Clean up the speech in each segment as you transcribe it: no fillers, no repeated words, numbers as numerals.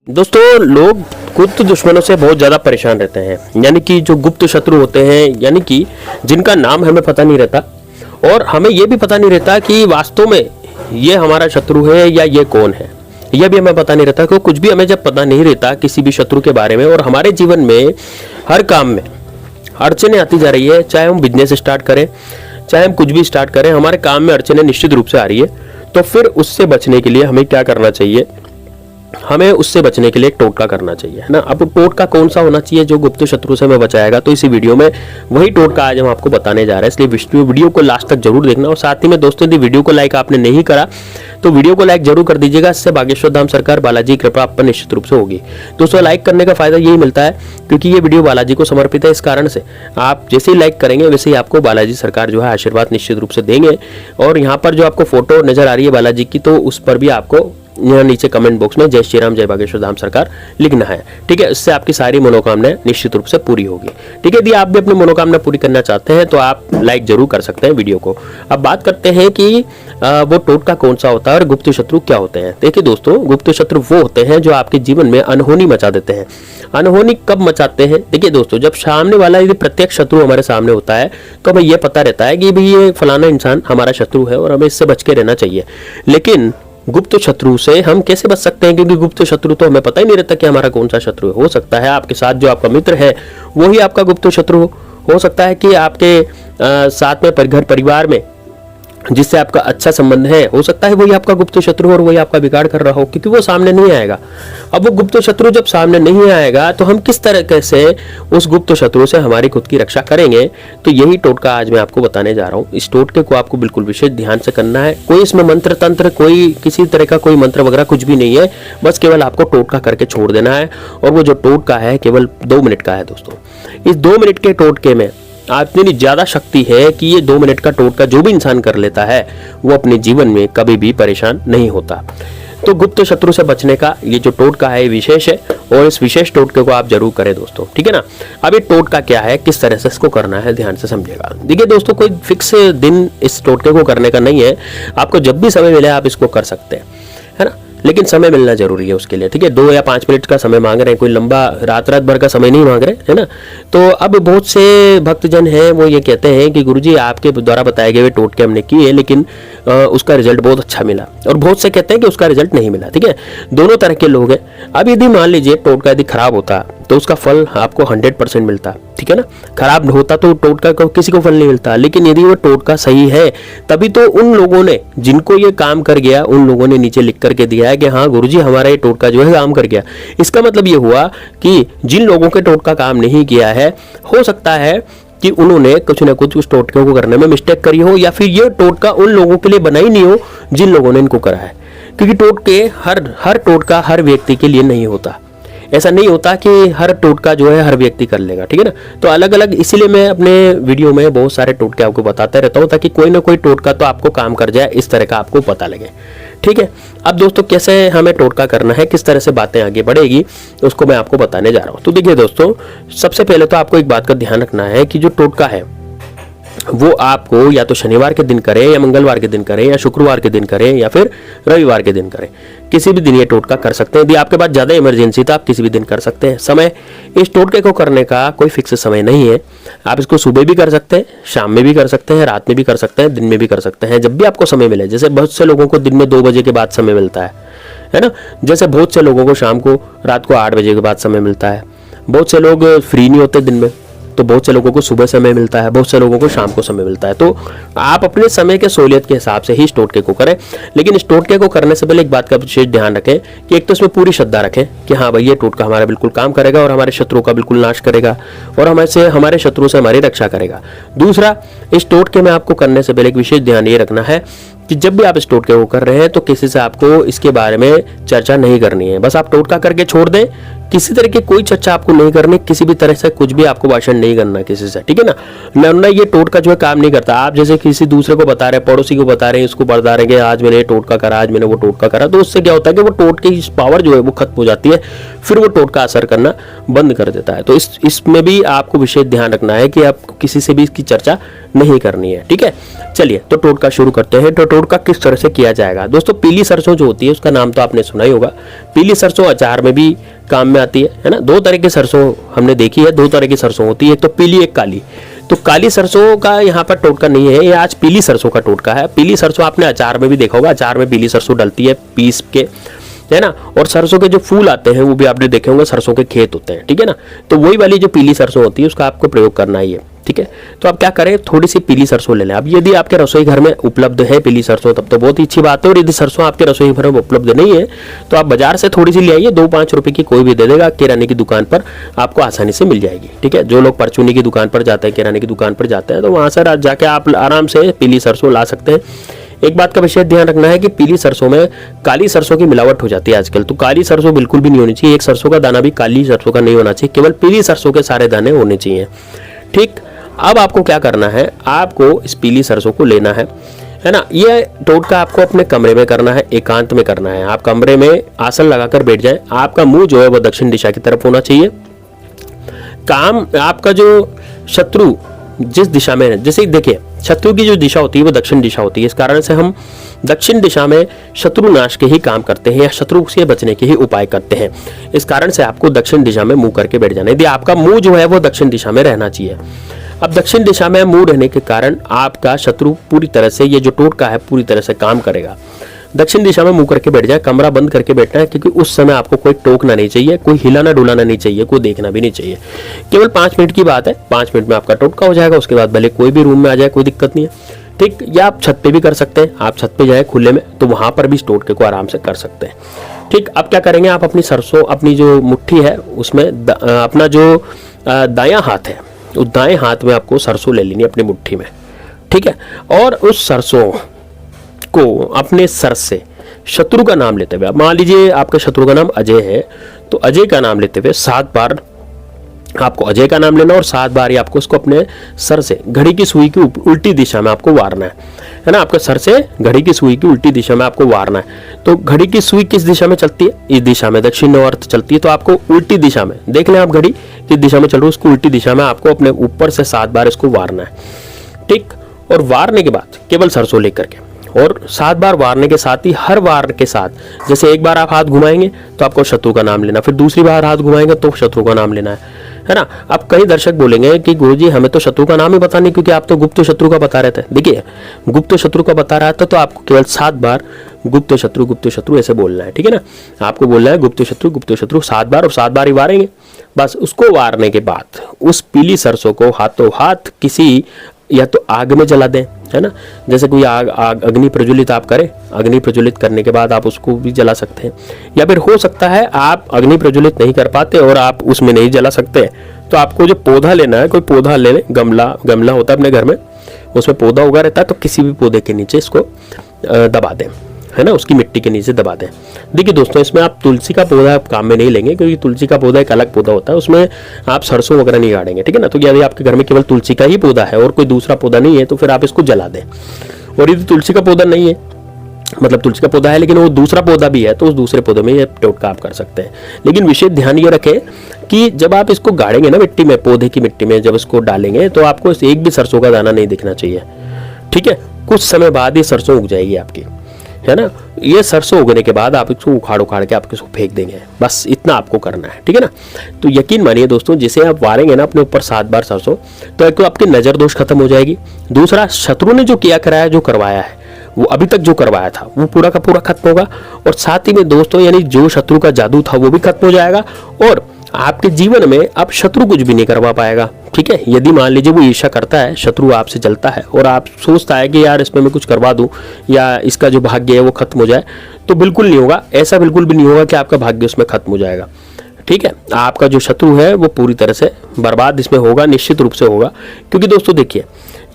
दोस्तों, लोग गुप्त दुश्मनों से बहुत ज़्यादा परेशान रहते हैं। यानी कि जो गुप्त शत्रु होते हैं, यानी कि जिनका नाम हमें पता नहीं रहता और हमें ये भी पता नहीं रहता कि वास्तव में ये हमारा शत्रु है या ये कौन है। यह भी हमें पता नहीं रहता, क्योंकि कुछ भी हमें जब पता नहीं रहता किसी भी शत्रु के बारे में, और हमारे जीवन में हर काम में अड़चने आती जा रही है। चाहे हम बिजनेस स्टार्ट करें, चाहे हम कुछ भी स्टार्ट करें, हमारे काम में अड़चने निश्चित रूप से आ रही है। तो फिर उससे बचने के लिए हमें क्या करना चाहिए? हमें उससे बचने के लिए एक टोटका करना चाहिए, है ना। अब टोटका कौन सा होना चाहिए जो गुप्त शत्रु से हमें बचाएगा? तो इसी वीडियो में वही टोटका आज हम आपको बताने जा रहे हैं, इसलिए वीडियो को लास्ट तक जरूर देखना। और साथ ही में दोस्तों, यदि वीडियो को लाइक आपने नहीं करा तो वीडियो को लाइक जरूर कर दीजिएगा। इससे बागेश्वर धाम सरकार बालाजी की कृपा आप पर निश्चित रूप से होगी। दोस्तों, लाइक करने का फायदा यही मिलता है क्योंकि ये वीडियो बालाजी को समर्पित है। इस कारण से आप जैसे ही लाइक करेंगे वैसे ही आपको बालाजी सरकार जो है आशीर्वाद निश्चित रूप से देंगे। और यहाँ पर जो आपको फोटो नजर आ रही है बालाजी की, तो उस पर भी आपको यहाँ नीचे कमेंट बॉक्स में जय श्री राम, जय बागेश्वर धाम सरकार लिखना है। ठीक है, इससे आपकी सारी मनोकामनाएं निश्चित रूप से पूरी होगी। ठीक है, यदि आप भी अपनी मनोकामना पूरी करना चाहते हैं तो आप लाइक जरूर कर सकते हैं वीडियो को। अब बात करते हैं कि वो टोटका कौन सा होता है और गुप्त शत्रु क्या होते हैं। देखिए दोस्तों, गुप्त शत्रु वो होते हैं जो आपके जीवन में अनहोनी मचा देते हैं। अनहोनी कब मचाते हैं? देखिए दोस्तों, जब सामने वाला यदि प्रत्यक्ष शत्रु हमारे सामने होता है तो हमें यह पता रहता है कि भाई ये फलाना इंसान हमारा शत्रु है और हमें इससे बच के रहना चाहिए। लेकिन गुप्त शत्रु से हम कैसे बच सकते हैं? क्योंकि गुप्त शत्रु तो हमें पता ही नहीं रहता कि हमारा कौन सा शत्रु है। हो सकता है आपके साथ जो आपका मित्र है वही आपका गुप्त शत्रु हो सकता है कि आपके साथ में घर परिवार में जिससे आपका अच्छा संबंध है, हो सकता है वही आपका गुप्त शत्रु और वही आपका बिगाड़ कर रहा हो, क्योंकि वो सामने नहीं आएगा। अब वो गुप्त शत्रु जब सामने नहीं आएगा तो हम किस तरह से उस गुप्त शत्रु से हमारी खुद की रक्षा करेंगे? तो यही टोटका आज मैं आपको बताने जा रहा हूँ। इस टोटके को आपको बिल्कुल विशेष ध्यान से करना है। कोई इसमें मंत्र तंत्र, कोई किसी तरह का कोई मंत्र वगैरह कुछ भी नहीं है। बस केवल आपको टोटका करके छोड़ देना है। और वो जो टोटका है केवल 2 मिनट का है। दोस्तों, इस 2 मिनट के टोटके में इतनी ज्यादा शक्ति है कि ये 2 मिनट का टोटका जो भी इंसान कर लेता है वो अपने जीवन में कभी भी परेशान नहीं होता। तो गुप्त शत्रु से बचने का ये जो टोटका है विशेष है, और इस विशेष टोटके को आप जरूर करें दोस्तों। ठीक है ना। अब ये टोटका क्या है, किस तरह से इसको करना है, ध्यान से समझिएगा। देखिए दोस्तों, कोई फिक्स दिन इस टोटके को करने का नहीं है। आपको जब भी समय मिले आप इसको कर सकते हैं, है ना। लेकिन समय मिलना जरूरी है उसके लिए। ठीक है, 2 या 5 मिनट का समय मांग रहे हैं, कोई लंबा रात भर का समय नहीं मांग रहे, है ना। तो अब बहुत से भक्तजन हैं वो ये कहते हैं कि गुरुजी आपके द्वारा बताए गए टोटके हमने किए लेकिन उसका रिजल्ट बहुत अच्छा मिला, और बहुत से कहते हैं कि उसका रिजल्ट नहीं मिला। ठीक है, दोनों तरह के लोग हैं। अब यदि मान लीजिए टोटका यदि खराब होता तो उसका फल आपको 100% मिलता। ठीक है ना। खराब होता तो टोटका को किसी को फल नहीं मिलता। लेकिन यदि वो टोटका सही है तभी तो उन लोगों ने, जिनको ये काम कर गया, उन लोगों ने नीचे लिख करके दिया है कि हाँ गुरुजी हमारा ये टोटका जो है काम कर गया। इसका मतलब ये हुआ कि जिन लोगों के टोटका काम नहीं किया है, हो सकता है कि उन्होंने कुछ ना कुछ उस टोटके को करने में मिस्टेक करी हो, या फिर ये टोटका उन लोगों के लिए बना ही नहीं हो जिन लोगों ने इनको करा है। क्योंकि टोटके हर टोटका हर व्यक्ति के लिए नहीं होता। ऐसा नहीं होता कि हर टोटका जो है हर व्यक्ति कर लेगा। ठीक है ना। तो अलग अलग, इसीलिए मैं अपने वीडियो में बहुत सारे टोटके आपको बताता रहता हूँ ताकि कोई ना कोई टोटका तो आपको काम कर जाए, इस तरह का आपको पता लगे। ठीक है। अब दोस्तों, कैसे हमें टोटका करना है, किस तरह से बातें आगे बढ़ेगी, उसको मैं आपको बताने जा रहा हूँ। तो देखिए दोस्तों, सबसे पहले तो आपको एक बात का ध्यान रखना है कि जो टोटका है वो आपको या तो शनिवार के दिन करें, या मंगलवार के दिन करें, या शुक्रवार के दिन करें, या फिर रविवार के दिन करें। किसी भी दिन ये टोटका कर सकते हैं। यदि आपके पास ज्यादा इमरजेंसी तो आप किसी भी दिन कर सकते हैं। समय, इस टोटके को करने का कोई फिक्स समय नहीं है। आप इसको सुबह भी कर सकते हैं, शाम में भी कर सकते हैं, रात में भी कर सकते हैं, दिन में भी कर सकते हैं, जब भी आपको समय मिले। जैसे बहुत से लोगों को दिन में 2 बजे के बाद समय मिलता है ना। जैसे बहुत से लोगों को शाम को, रात को 8 बजे के बाद समय मिलता है। बहुत से लोग फ्री नहीं होते दिन में, तो बहुत से लोगों को सुबह समय मिलता है, बहुत से लोगों को शाम को समय मिलता है। तो आप अपने समय के सहूलियत के हिसाब से ही इस टोटके को करें। लेकिन इस टोटके को करने से पहले एक बात का विशेष ध्यान रखें कि एक तो इसमें पूरी श्रद्धा रखें कि हाँ भाई ये टोटका हमारा बिल्कुल काम करेगा और हमारे शत्रुओं का बिल्कुल नाश करेगा और हमारे शत्रुओं से हमारी रक्षा करेगा। दूसरा, इस टोटके में आपको करने से पहले एक विशेष ध्यान ये रखना है कि जब भी आप इस टोटके को कर रहे हैं तो किसी से आपको इसके बारे में चर्चा नहीं करनी है। बस आप टोटका करके छोड़ दें। किसी तरह की कोई चर्चा आपको नहीं करनी, किसी भी तरह से कुछ भी आपको भाषण नहीं करना किसी से। ठीक है ना। वरना ये टोटका जो है काम नहीं करता। आप जैसे किसी दूसरे को बता रहे हैं, पड़ोसी को बता रहे हैं, इसको बता रहे हैं कि आज मैंने ये टोटका करा, आज मैंने वो टोटका करा, तो उससे क्या होता है कि वो टोटके की पावर जो है वो खत्म हो जाती है। फिर वो टोटका असर करना बंद कर देता है। तो इसमें भी आपको विशेष ध्यान रखना है कि आपको किसी से भी इसकी चर्चा नहीं करनी है, ठीक है। चलिए तो टोटका शुरू करते हैं। तो टोटका किस तरह से किया जाएगा दोस्तों? पीली सरसों जो होती है उसका नाम तो आपने सुना ही होगा। पीली सरसों अचार में भी काम में आती है ना। दो तरह की सरसों हमने देखी है, दो तरह की सरसों होती है, एक तो पीली एक काली। तो काली सरसों का यहाँ पर टोटका नहीं है, ये आज पीली सरसों का टोटका है। पीली सरसों आपने अचार में भी देखा होगा, अचार में पीली सरसों डलती है पीस के, है ना। और सरसों के जो फूल आते हैं वो भी आपने देखे होंगे, सरसों के खेत होते हैं, ठीक है ना। तो वही वाली जो पीली सरसों होती है उसका आपको प्रयोग करना ही है, ठीक है। तो आप क्या करें, थोड़ी सी पीली सरसों ले लें। अब यदि आपके रसोई घर में उपलब्ध है पीली सरसों तब तो बहुत ही अच्छी बात है, और यदि सरसों आपके रसोई घर में उपलब्ध नहीं है तो आप बाजार से थोड़ी सी ले आइए, 2-5 रुपए की कोई भी दे देगा, किराने की दुकान पर आपको आसानी से मिल जाएगी, ठीक है। जो लोग परचूनी की दुकान पर जाते हैं, किराने की दुकान पर जाते हैं, तो वहां से जाके आप आराम से पीली सरसों ला सकते हैं। एक बात का विशेष ध्यान रखना है कि पीली सरसों में काली सरसों की मिलावट हो जाती है आजकल, तो काली सरसों बिल्कुल भी नहीं होनी चाहिए। एक सरसों का दाना भी काली सरसों का नहीं होना चाहिए, केवल पीली सरसों के सारे दाने होने चाहिए, ठीक। अब आपको क्या करना है, आपको इस पीली सरसों को लेना है ना। ये टोटका आपको अपने कमरे में करना है, एकांत में करना है। आप कमरे में आसन लगाकर बैठ जाएं, आपका मुंह जो है वो दक्षिण दिशा की तरफ होना चाहिए। काम आपका जो शत्रु जिस दिशा में है, जैसे देखिए शत्रु की जो दिशा होती है वो दक्षिण दिशा होती है, इस कारण से हम दक्षिण दिशा में शत्रु नाश के ही काम करते हैं या शत्रु से बचने के ही उपाय करते हैं। इस कारण से आपको दक्षिण दिशा में मुंह करके बैठ जाना है। यदि आपका मुंह जो है वो दक्षिण दिशा में रहना चाहिए। अब दक्षिण दिशा में मुंह रहने के कारण आपका शत्रु पूरी तरह से, ये जो टोटका है पूरी तरह से काम करेगा। दक्षिण दिशा में मुंह करके बैठ जाए, कमरा बंद करके बैठना है, क्योंकि उस समय आपको कोई टोकना नहीं चाहिए, कोई हिलाना डुलाना नहीं चाहिए, कोई देखना भी नहीं चाहिए। केवल 5 मिनट की बात है, 5 मिनट में आपका टोटका हो जाएगा। उसके बाद भले कोई भी रूम में आ जाए, कोई दिक्कत नहीं है, ठीक। या आप छत पे भी कर सकते हैं, आप छत पे जाए खुले में, तो वहां पर भी इस टोटके को आराम से कर सकते हैं, ठीक। अब क्या करेंगे, आप अपनी सरसों, अपनी जो मुट्ठी है उसमें अपना जो दायां हाथ है, उस दाएं हाथ में आपको सरसों ले लेनी है अपनी मुट्ठी में, ठीक है। और उस सरसों को अपने सर से शत्रु का नाम लेते हुए, मान लीजिए आपके शत्रु का नाम अजय है, तो अजय का नाम लेते हुए 7 बार आपको अजय का नाम लेना और 7 बार ही आपको उसको अपने सर से घड़ी की सुई की उल्टी दिशा में आपको वारना है ना। आपके सर से घड़ी की सुई की उल्टी दिशा में आपको वारना है। तो घड़ी की सुई किस दिशा में चलती है? इस दिशा में, दक्षिण नॉर्थ चलती है। तो आपको उल्टी दिशा में, देख लें आप घड़ी किस दिशा में चल रही है, उसको उल्टी दिशा में आपको अपने ऊपर से 7 बार इसको वारना है, ठीक। और वारने के बाद केवल सरसों लेकर के, और 7 बार वारने के साथ ही हर वार के साथ, जैसे एक बार आप हाथ घुमाएंगे तो आपको शत्रु का नाम लेना, फिर दूसरी बार हाथ घुमाएंगे तो शत्रु का नाम लेना है ना। अब कई दर्शक बोलेंगे कि गुरुजी हमें तो शत्रु का नाम ही पता नहीं, क्योंकि आप तो गुप्त शत्रु का बता रहे थे। देखिए गुप्त शत्रु का बता रहा था तो आपको केवल 7 बार गुप्त शत्रु ऐसे बोलना है, ठीक है ना। आपको बोलना है गुप्त शत्रु 7 बार, और 7 बार ही वारेंगे बस। उसको वारने के बाद उस पीली सरसों को हाथों हाथ किसी या तो आग में जला दें, है ना। जैसे कोई आग अग्नि प्रज्वलित आप करें, अग्नि प्रज्वलित करने के बाद आप उसको भी जला सकते हैं। या फिर हो सकता है आप अग्नि प्रज्वलित नहीं कर पाते और आप उसमें नहीं जला सकते, तो आपको जो पौधा लेना है, कोई पौधा ले लें, गमला होता है अपने घर में, उसमें पौधा उगा रहता है, तो किसी भी पौधे के नीचे इसको दबा दें, है ना, उसकी मिट्टी के नीचे दबा दें। देखिए दोस्तों, इसमें आप तुलसी का पौधा आप काम में नहीं लेंगे, क्योंकि तुलसी का पौधा एक अलग पौधा होता है, उसमें आप सरसों वगैरह नहीं गाड़ेंगे, ठीक है ना। तो यदि आपके घर में केवल तुलसी का ही पौधा है और कोई दूसरा पौधा नहीं है तो फिर आप इसको जला दें। और यदि तुलसी का पौधा नहीं है, मतलब तुलसी का पौधा है लेकिन वो दूसरा पौधा भी है, तो उस दूसरे पौधे में ये टोटका आप कर सकते हैं। लेकिन विशेष ध्यान ये रखें कि जब आप इसको गाड़ेंगे ना मिट्टी में, पौधे की मिट्टी में जब इसको डालेंगे, तो आपको एक भी सरसों का दाना नहीं दिखना चाहिए, ठीक है। कुछ समय बाद ये सरसों उग जाएगी आपकी, है ना। ये सरसों उगने के बाद आप इसको उखाड़ के आप इसको फेंक देंगे, बस इतना आपको करना है, ठीक है ना। तो यकीन मानिए दोस्तों, जिसे आप वारेंगे ना अपने ऊपर 7 बार सरसों, तो एक तो आपकी नजर दोष खत्म हो जाएगी, दूसरा शत्रु ने जो किया कराया, जो करवाया है, वो अभी तक जो करवाया था वो पूरा का पूरा खत्म होगा, और साथ ही में दोस्तों यानी जो शत्रु का जादू था वो भी खत्म हो जाएगा, और आपके जीवन में अब शत्रु कुछ भी नहीं करवा पाएगा, ठीक है। यदि मान लीजिए वो ईर्ष्या करता है, शत्रु आपसे जलता है और आप सोचता है कि यार इसमें मैं कुछ करवा दूं या इसका जो भाग्य है वो खत्म हो जाए, तो बिल्कुल नहीं होगा। ऐसा बिल्कुल भी नहीं होगा कि आपका भाग्य उसमें खत्म हो जाएगा, ठीक है। आपका जो शत्रु है वो पूरी तरह से बर्बाद इसमें होगा, निश्चित रूप से होगा। क्योंकि दोस्तों देखिए,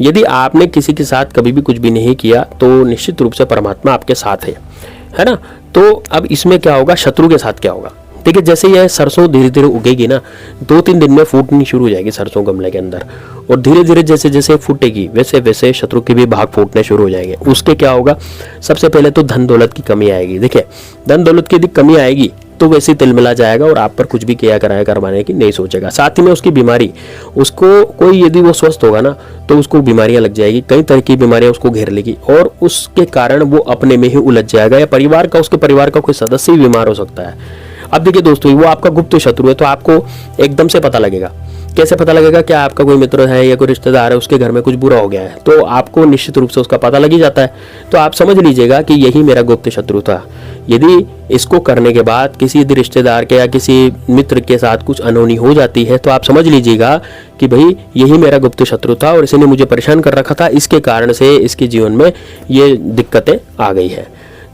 यदि आपने किसी के साथ कभी भी कुछ भी नहीं किया तो निश्चित रूप से परमात्मा आपके साथ है ना। तो अब इसमें क्या होगा, शत्रु के साथ क्या होगा, देखिए जैसे यह सरसों धीरे धीरे उगेगी ना, 2-3 दिन में फूटनी शुरू हो जाएगी सरसों गमले के अंदर, और धीरे धीरे जैसे जैसे फूटेगी वैसे वैसे शत्रु के भी भाग फूटने शुरू हो जाएंगे। उसके क्या होगा, सबसे पहले तो धन दौलत की कमी आएगी। देखिए धन दौलत की यदि कमी आएगी तो वैसे ही तिलमिला जाएगा और आप पर कुछ भी किया कराया करवाने की नहीं सोचेगा। साथ ही में उसकी बीमारी, उसको कोई यदि वो स्वस्थ होगा ना तो उसको बीमारियां लग जाएगी, कई तरह की बीमारियां उसको घेर लेगी और उसके कारण वो अपने में ही उलझ जाएगा या परिवार का, उसके परिवार का कोई सदस्य ही बीमार हो सकता है। अब देखिए दोस्तों, वो आपका गुप्त शत्रु है तो आपको एकदम से पता लगेगा। कैसे पता लगेगा? क्या आपका कोई मित्र है या कोई रिश्तेदार है, उसके घर में कुछ बुरा हो गया है तो आपको निश्चित रूप से उसका पता लग ही जाता है। तो आप समझ लीजिएगा कि यही मेरा गुप्त शत्रु था। यदि इसको करने के बाद किसी यदि रिश्तेदार के या किसी मित्र के साथ कुछ अनहोनी हो जाती है तो आप समझ लीजिएगा कि भाई यही मेरा गुप्त शत्रु था और इसने मुझे परेशान कर रखा था, इसके कारण से इसके जीवन में ये दिक्कतें आ गई है।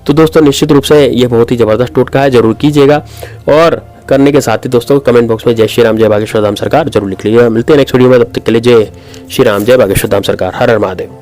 तो दोस्तों निश्चित रूप से ये बहुत ही ज़बरदस्त टोटका है, जरूर कीजिएगा। और करने के साथ ही दोस्तों कमेंट बॉक्स में जय श्री राम, जय बागेश्वर धाम सरकार जरूर लिख लीजिएगा। मिलते हैं नेक्स्ट वीडियो में, तब तक के लिए जय श्री राम, जय बागेश्वर धाम सरकार, हर हर महादेव।